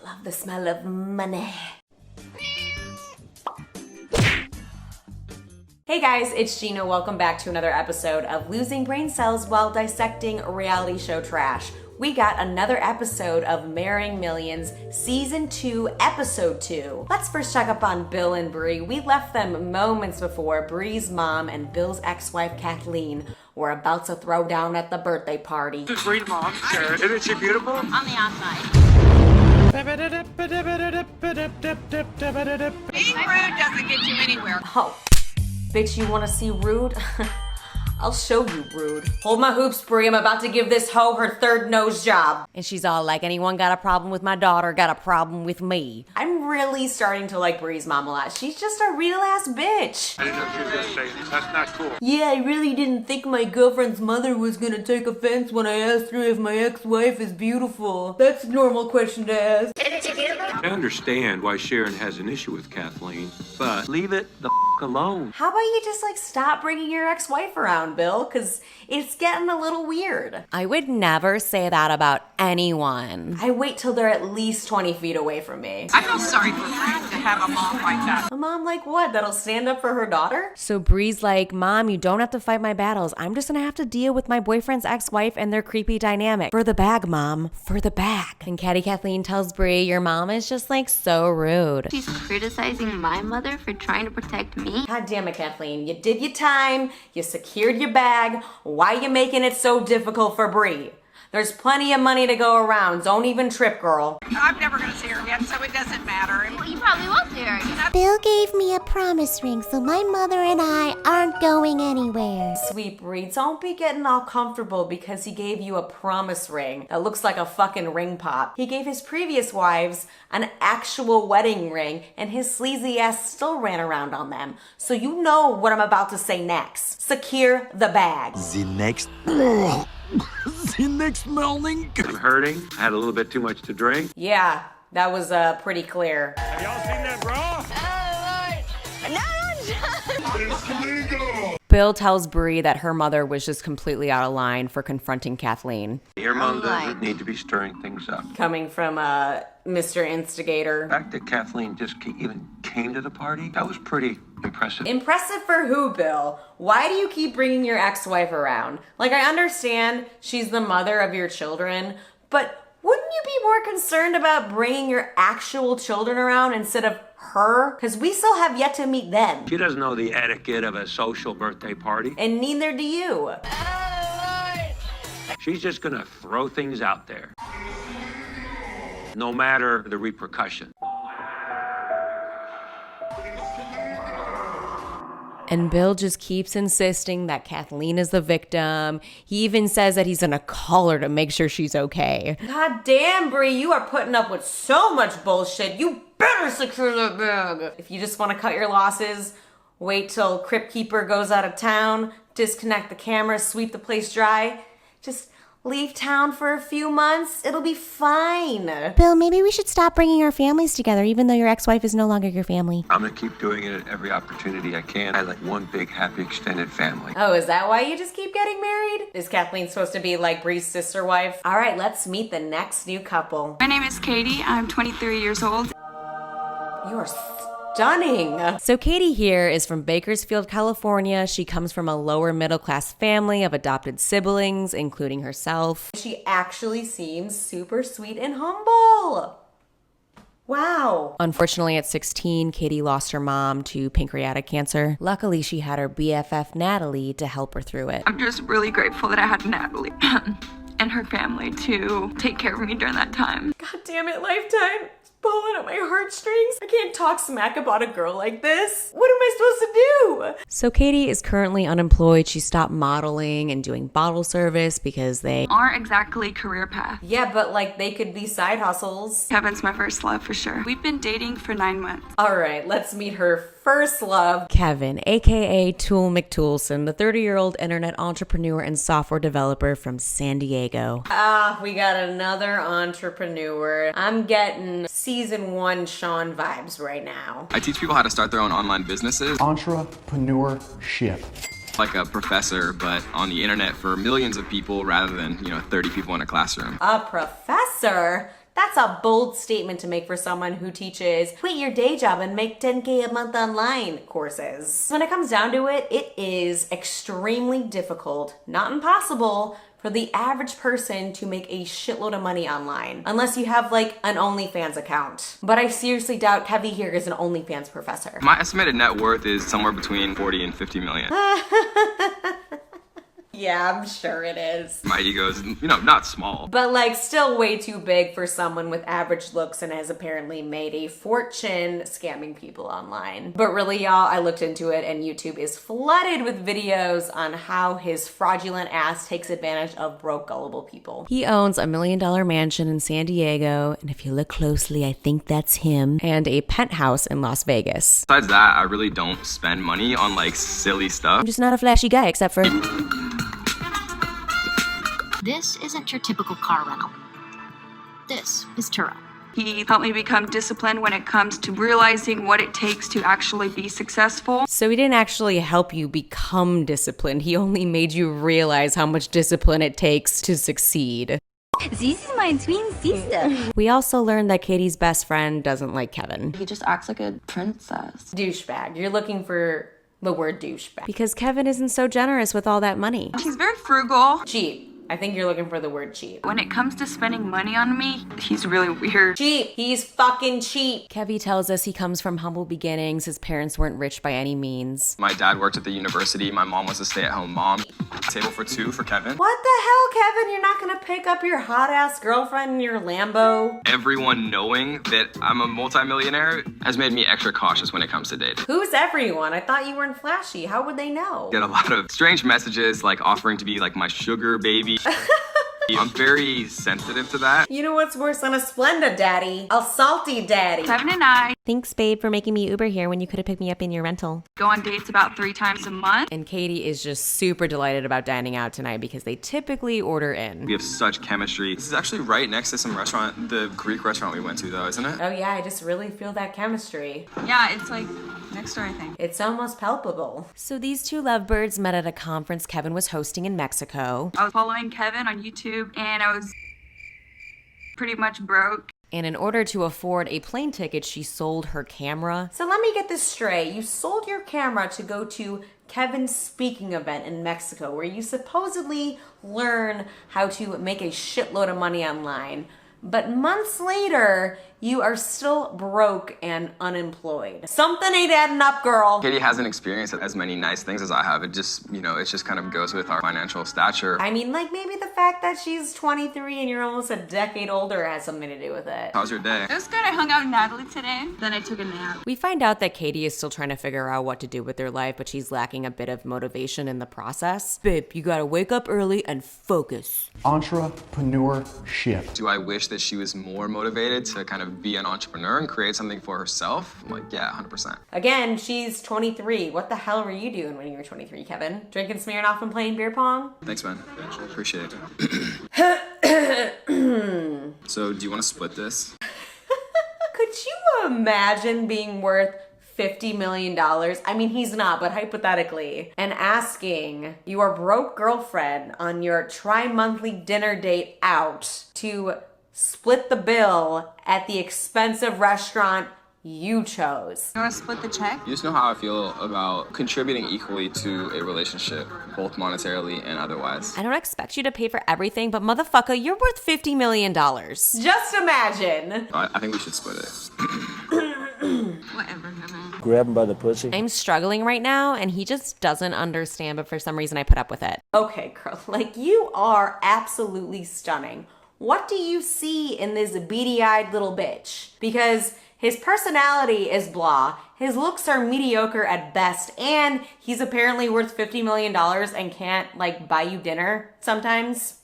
Love the smell of money. Hey guys, it's Gina. Welcome back to another episode of Losing Brain Cells While Dissecting Reality Show Trash. We got another episode of Marrying Millions, Season 2, Episode 2. Let's first check up on Bill and Bree. We left them moments before Bree's mom and Bill's ex-wife Kathleen were about to throw down at the birthday party. This is Bree's mom, Sarah. Isn't she beautiful? On the outside. Being rude doesn't get you anywhere. Oh, bitch, you wanna see rude? I'll show you, rude. Hold my hoops, Bree. I'm about to give this hoe her third nose job. And she's all like, anyone got a problem with my daughter, got a problem with me. I'm really starting to like Bree's mom a lot. She's just a real ass bitch. I didn't know she was gonna say this. That's not cool. Yeah, I really didn't think my girlfriend's mother was gonna take offense when I asked her if my ex-wife is beautiful. That's a normal question to ask. I understand why Sharon has an issue with Kathleen, but leave it the alone. How about you just stop bringing your ex-wife around, Bill? Cause it's getting a little weird. I would never say that about anyone. I wait till they're at least 20 feet away from me. I feel sorry for Bree to have a mom like that. A mom like what? That'll stand up for her daughter? So Bree's like, Mom, you don't have to fight my battles. I'm just gonna have to deal with my boyfriend's ex-wife and their creepy dynamic. For the bag, Mom. For the bag. And Catty Kathleen tells Bree, your mom is just so rude. She's criticizing my mother for trying to protect me. God damn it, Kathleen. You did your time. You secured your bag. Why you making it so difficult for Bree? There's plenty of money to go around. Don't even trip, girl. I'm never going to see her again, so it doesn't matter. Well, you probably won't see her again. Bill gave me a promise ring, so my mother and I aren't going anywhere. Sweet Bree, don't be getting all comfortable because he gave you a promise ring that looks like a fucking ring pop. He gave his previous wives an actual wedding ring, and his sleazy ass still ran around on them. So you know what I'm about to say next. Secure the bag. The next morning. I'm hurting. I had a little bit too much to drink. Yeah, that was pretty clear. Have y'all seen that bra? Bill tells Bree that her mother was just completely out of line for confronting Kathleen. Your mom doesn't need to be stirring things up. Coming from Mr. Instigator. The fact that Kathleen just even came to the party, that was pretty impressive. Impressive for who, Bill? Why do you keep bringing your ex-wife around? I understand she's the mother of your children, but wouldn't you be more concerned about bringing your actual children around instead of her? Because we still have yet to meet them. She doesn't know the etiquette of a social birthday party. And neither do you. She's just gonna throw things out there, no matter the repercussion. And Bill just keeps insisting that Kathleen is the victim. He even says that he's gonna call her to make sure she's okay. God damn, Bree, you are putting up with so much bullshit. You better secure that bag. If you just want to cut your losses, wait till Crypt Keeper goes out of town, disconnect the cameras, sweep the place dry. Just leave town for a few months. It'll be fine. Bill, maybe we should stop bringing our families together, even though your ex-wife is no longer your family. I'm gonna keep doing it at every opportunity I can. I like one big, happy, extended family. Oh, is that why you just keep getting married? Is Kathleen supposed to be like Bree's sister wife? All right, let's meet the next new couple. My name is Katie. I'm 23 years old. You're stunning. So Katie here is from Bakersfield, California. She comes from a lower middle class family of adopted siblings, including herself. She actually seems super sweet and humble. Wow. Unfortunately, at 16, Katie lost her mom to pancreatic cancer. Luckily, she had her BFF, Natalie, to help her through it. I'm just really grateful that I had Natalie and her family to take care of me during that time. God damn it, Lifetime. Pulling at my heartstrings. I can't talk smack about a girl like this. What am I supposed to do? So Katie is currently unemployed. She stopped modeling and doing bottle service because they Aren't exactly career path. Yeah, but they could be side hustles. Kevin's my first love for sure. We've been dating for 9 months. All right, let's meet her first love, Kevin, aka Tool McToolson, the 30-year-old internet entrepreneur and software developer from San Diego. We got another entrepreneur. I'm getting season 1 Sean vibes right now. I teach people how to start their own online businesses. Entrepreneurship. Like a professor, but on the internet for millions of people rather than, 30 people in a classroom. A professor? That's a bold statement to make for someone who teaches quit your day job and make 10K a month online courses. When it comes down to it, it is extremely difficult, not impossible, for the average person to make a shitload of money online, unless you have like an OnlyFans account. But I seriously doubt Kevy here is an OnlyFans professor. My estimated net worth is somewhere between 40 and 50 million. Yeah, I'm sure it is. My ego is, not small. But like still way too big for someone with average looks and has apparently made a fortune scamming people online. But really y'all, I looked into it and YouTube is flooded with videos on how his fraudulent ass takes advantage of broke, gullible people. He owns $1 million mansion in San Diego, and if you look closely, I think that's him, and a penthouse in Las Vegas. Besides that, I really don't spend money on like silly stuff. I'm just not a flashy guy except for... This isn't your typical car rental. This is Turo. He helped me become disciplined when it comes to realizing what it takes to actually be successful. So he didn't actually help you become disciplined. He only made you realize how much discipline it takes to succeed. This is my twin sister. We also learned that Katie's best friend doesn't like Kevin. He just acts like a princess. Douchebag. You're looking for the word douchebag. Because Kevin isn't so generous with all that money. He's very frugal. Cheap. I think you're looking for the word cheap. When it comes to spending money on me, he's really weird. Cheap. He's fucking cheap. Kevy tells us he comes from humble beginnings. His parents weren't rich by any means. My dad worked at the university. My mom was a stay-at-home mom. Table for two for Kevin. What the hell, Kevin? You're not gonna pick up your hot-ass girlfriend in your Lambo? Everyone knowing that I'm a multimillionaire has made me extra cautious when it comes to dating. Who's everyone? I thought you weren't flashy. How would they know? Get a lot of strange messages like offering to be like my sugar baby. I'm very sensitive to that. You know what's worse than a Splenda daddy? A salty daddy. Kevin and I Thanks, babe, for making me Uber here when you could have picked me up in your rental. go on dates about 3 times a month. And Katie is just super delighted about dining out tonight because they typically order in. We have such chemistry. This is actually right next to some restaurant, the Greek restaurant we went to though, isn't it? Oh yeah, I just really feel that chemistry. Yeah, it's like next door, I think. It's almost palpable. So these two lovebirds met at a conference Kevin was hosting in Mexico. I was following Kevin on YouTube and I was pretty much broke. And in order to afford a plane ticket, she sold her camera. So let me get this straight. You sold your camera to go to Kevin's speaking event in Mexico where you supposedly learn how to make a shitload of money online. But months later, you are still broke and unemployed. Something ain't adding up, girl. Katie hasn't experienced as many nice things as I have. It just, it just kind of goes with our financial stature. I mean, like maybe the fact that she's 23 and you're almost a decade older has something to do with it. How's your day? It was good. I hung out with Natalie today. Then I took a nap. We find out that Katie is still trying to figure out what to do with her life, but she's lacking a bit of motivation in the process. Babe, you gotta wake up early and focus. Entrepreneurship. Do I wish that she was more motivated to kind of be an entrepreneur and create something for herself? I'm like, yeah, 100%. Again, she's 23. What the hell were you doing when you were 23, Kevin? Drinking Smirnoff and playing beer pong? Thanks, man. Appreciate it. So, do you want to split this? Could you imagine being worth $50 million? I mean, he's not, but hypothetically. And asking your broke girlfriend on your tri-monthly dinner date out to split the bill at the expensive restaurant you chose. You want to split the check? You just know how I feel about contributing equally to a relationship, both monetarily and otherwise. I don't expect you to pay for everything, but motherfucker, you're worth $50 million. Just imagine. I think we should split it. Whatever, Kevin. Grab him by the pussy. I'm struggling right now, and he just doesn't understand, but for some reason I put up with it. Okay, girl, like you are absolutely stunning. What do you see in this beady-eyed little bitch? Because his personality is blah, his looks are mediocre at best, and he's apparently worth $50 million and can't, like, buy you dinner sometimes.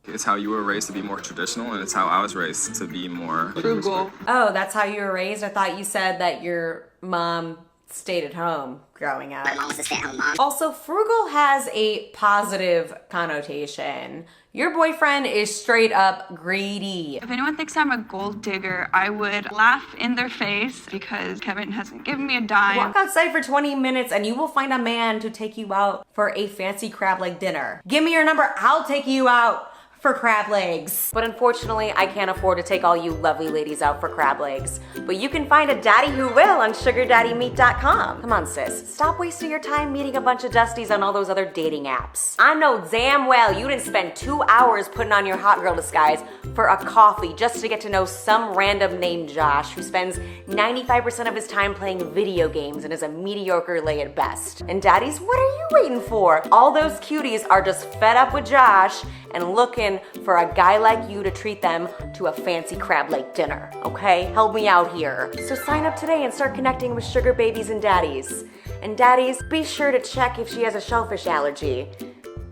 It's how you were raised to be more traditional, and it's how I was raised to be more frugal. Oh, that's how you were raised? I thought you said that your mom stayed at home growing up. My mom was a stay-at-home mom. Also, frugal has a positive connotation. Your boyfriend is straight up greedy. If anyone thinks I'm a gold digger, I would laugh in their face because Kevin hasn't given me a dime. Walk outside for 20 minutes and you will find a man to take you out for a fancy crab like dinner. Give me your number, I'll take you out for crab legs. But unfortunately, I can't afford to take all you lovely ladies out for crab legs. But you can find a daddy who will on sugardaddymeat.com. Come on, sis. Stop wasting your time meeting a bunch of dusties on all those other dating apps. I know damn well you didn't spend 2 hours putting on your hot girl disguise for a coffee just to get to know some random named Josh who spends 95% of his time playing video games and is a mediocre lay at best. And daddies, what are you waiting for? All those cuties are just fed up with Josh and looking for a guy like you to treat them to a fancy crab leg dinner, okay? Help me out here. So sign up today and start connecting with sugar babies and daddies. And daddies, be sure to check if she has a shellfish allergy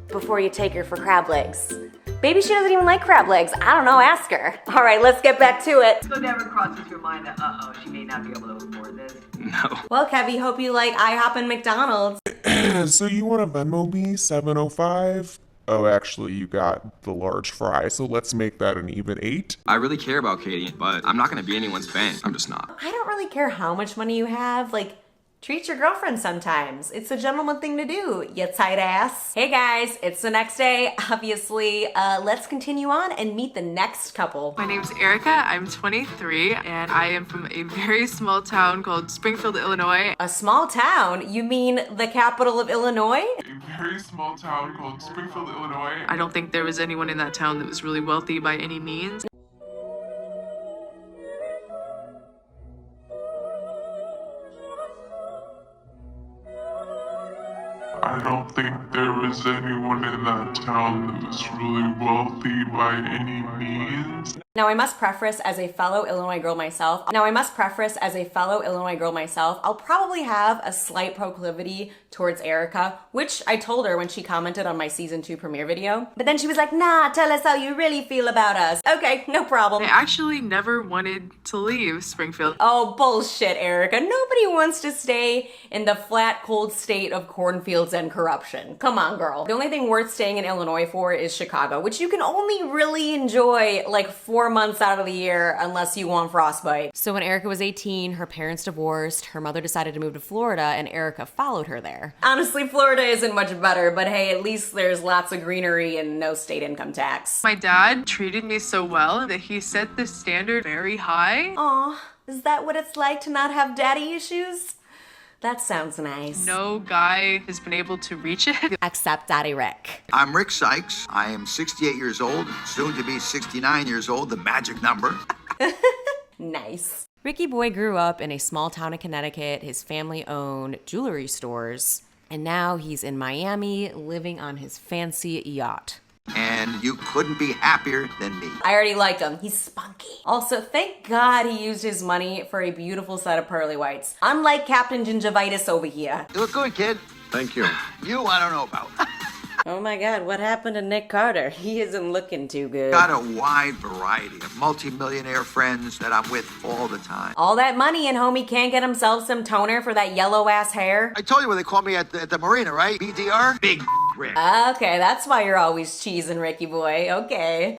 before you take her for crab legs. Maybe she doesn't even like crab legs. I don't know, ask her. All right, let's get back to it. So it never crosses your mind that, she may not be able to afford this? No. Well, Kevy, hope you like IHOP and McDonald's. So you want to Venmo me 705? Oh, actually, you got the large fry, so let's make that an even 8. I really care about Katie, but I'm not gonna be anyone's bank. I'm just not. I don't really care how much money you have. Like, treat your girlfriend sometimes. It's a gentleman thing to do, you tight ass. Hey guys, it's the next day, obviously. Let's continue on and meet the next couple. My name's Erica, I'm 23, and I am from a very small town called Springfield, Illinois. A small town? You mean the capital of Illinois? A very small town called Springfield, Illinois. I don't think there was anyone in that town that was really wealthy by any means. I don't think there was anyone in that town that was really wealthy by any means. Now I must preface as a fellow Illinois girl myself, I'll probably have a slight proclivity towards Erica, which I told her when she commented on my season 2 premiere video. But then she was like, nah, tell us how you really feel about us. Okay, no problem. I actually never wanted to leave Springfield. Oh, bullshit, Erica. Nobody wants to stay in the flat, cold state of cornfields and corruption. Come on, girl. The only thing worth staying in Illinois for is Chicago, which you can only really enjoy like 4 months out of the year unless you want frostbite. So when Erica was 18, her parents divorced, her mother decided to move to Florida, and Erica followed her there. Honestly, Florida isn't much better, but hey, at least there's lots of greenery and no state income tax. My dad treated me so well that he set the standard very high. Aw, is that what it's like to not have daddy issues? That sounds nice. No guy has been able to reach it. Except Daddy Rick. I'm Rick Sykes. I am 68 years old, soon to be 69 years old, the magic number. Nice. Ricky Boy grew up in a small town in Connecticut. His family owned jewelry stores. And now he's in Miami living on his fancy yacht. And you couldn't be happier than me. I already liked him. He's spunky. Also, thank God he used his money for a beautiful set of pearly whites. Unlike Captain Gingivitis over here. You look good, kid. Thank you. You, I don't know about. Oh my God, what happened to Nick Carter? He isn't looking too good. Got a wide variety of multi-millionaire friends that I'm with all the time. All that money and homie can't get himself some toner for that yellow ass hair? I told you what they call me at the marina, right? BDR? Big Rick. Okay, that's why you're always cheesing, Ricky Boy. Okay.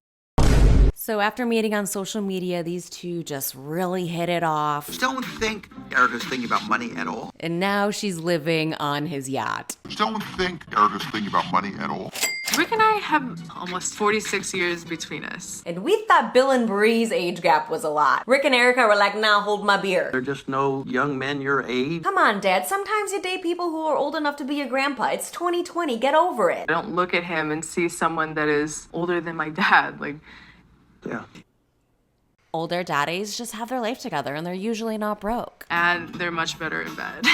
So after meeting on social media, these two just really hit it off. Just don't think Erica's thinking about money at all. And now she's living on his yacht. Just don't think Erica's thinking about money at all. Rick and I have almost 46 years between us. And we thought Bill and Bree's age gap was a lot. Rick and Erica were like, nah, hold my beer. There are just no young men your age. Come on, Dad. Sometimes you date people who are old enough to be your grandpa. It's 2020. Get over it. I don't look at him and see someone that is older than my dad. Like, Yeah. Older daddies just have their life together and they're usually not broke. and they're much better in bed.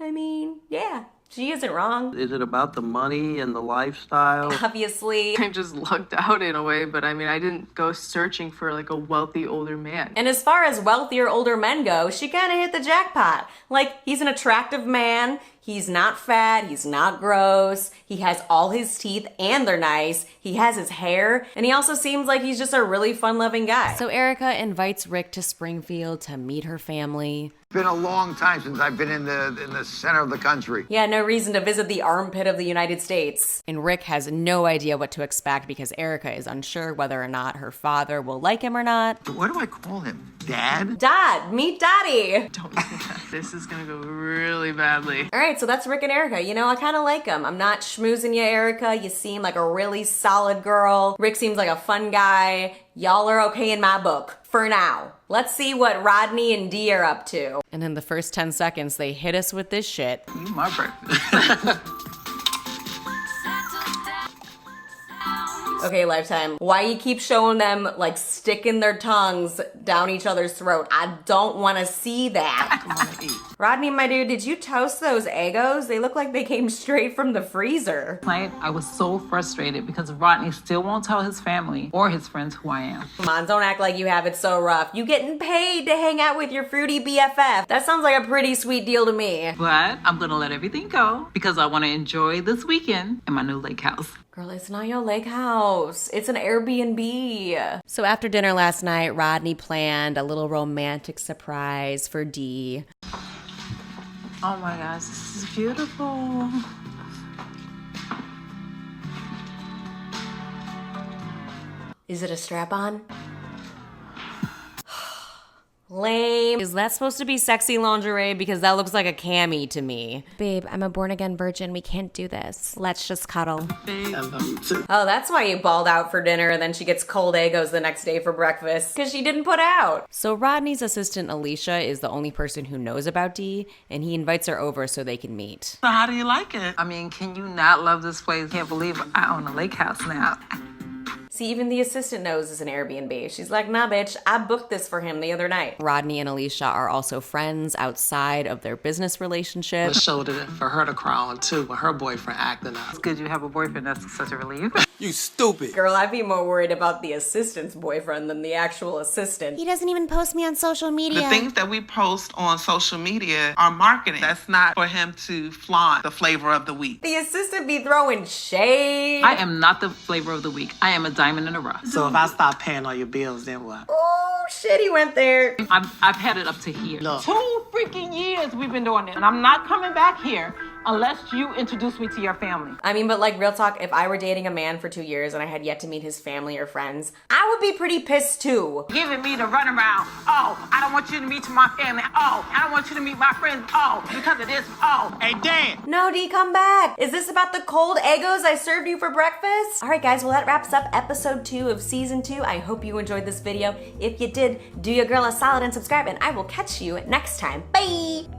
I mean, yeah. She isn't wrong. Is it about the money and the lifestyle? Obviously. I just lucked out in a way, but I mean, I didn't go searching for like a wealthy older man. And as far as wealthier older men go, she kind of hit the jackpot. Like, he's an attractive man. He's not fat. He's not gross. He has all his teeth and they're nice. He has his hair. And he also seems like he's just a really fun-loving guy. So Erica invites Rick to Springfield to meet her family. It's been a long time since I've been in the center of the country. Yeah, no reason to visit the armpit of the United States. And Rick has no idea what to expect because Erica is unsure whether or not her father will like him or not. What do I call him? Dad? Dad, meet Daddy. Don't do that. This is gonna go really badly. All right, so that's Rick and Erica. You know, I kind of like them. I'm not schmoozing you, Erica. You seem like a really solid girl. Rick seems like a fun guy. Y'all are okay in my book. For now. Let's see what Rodney and Dee are up to. And in the first 10 seconds, they hit us with this shit. You my breakfast. Okay, Lifetime, why you keep showing them like sticking their tongues down each other's throat? I don't want to see that. Come on and eat. Rodney, my dude, did you toast those Eggos? They look like they came straight from the freezer. I was so frustrated because Rodney still won't tell his family or his friends who I am. Come on, don't act like you have it so rough. You getting paid to hang out with your fruity BFF. That sounds like a pretty sweet deal to me. But I'm gonna let everything go because I want to enjoy this weekend in my new lake house. Girl, it's not your lake house. It's an Airbnb. So after dinner last night, Rodney planned a little romantic surprise for Dee. Oh my gosh, this is beautiful. Is it a strap-on? Lame. Is that supposed to be sexy lingerie? Because that looks like a cami to me. Babe, I'm a born-again virgin. We can't do this. Let's just cuddle. Oh, that's why you balled out for dinner and then she gets cold Eggos the next day for breakfast. Because she didn't put out. So Rodney's assistant Alicia is the only person who knows about Dee, and he invites her over so they can meet. So how do you like it? I mean, can you not love this place? Can't believe I own a lake house now. See, even the assistant knows it's an Airbnb. She's like, nah, bitch, I booked this for him the other night. Rodney and Alicia are also friends outside of their business relationship. It showed it for her to cry on too, with her boyfriend acting up. It's good you have a boyfriend. That's such a relief. You stupid. Girl, I'd be more worried about the assistant's boyfriend than the actual assistant. He doesn't even post me on social media. The things that we post on social media are marketing. That's not for him to flaunt the flavor of the week. The assistant be throwing shade. I am not the flavor of the week. I am a diamond in the rough. So if I stop paying all your bills, then what? Oh, shit, he went there. I've had it up to here. Look. 2 freaking years we've been doing this. And I'm not coming back here unless you introduce me to your family. I mean, but like real talk, if I were dating a man for 2 years and I had yet to meet his family or friends, I would be pretty pissed too. Giving me the runaround. Oh, I don't want you to meet my family. Oh, I don't want you to meet my friends. Oh, because of this. Oh, Hey, Dan. No, Dee, come back. Is this about the cold Eggos I served you for breakfast? All right, guys, well, that wraps up episode 2 of season 2. I hope you enjoyed this video. If you did, do your girl a solid and subscribe, and I will catch you next time. Bye.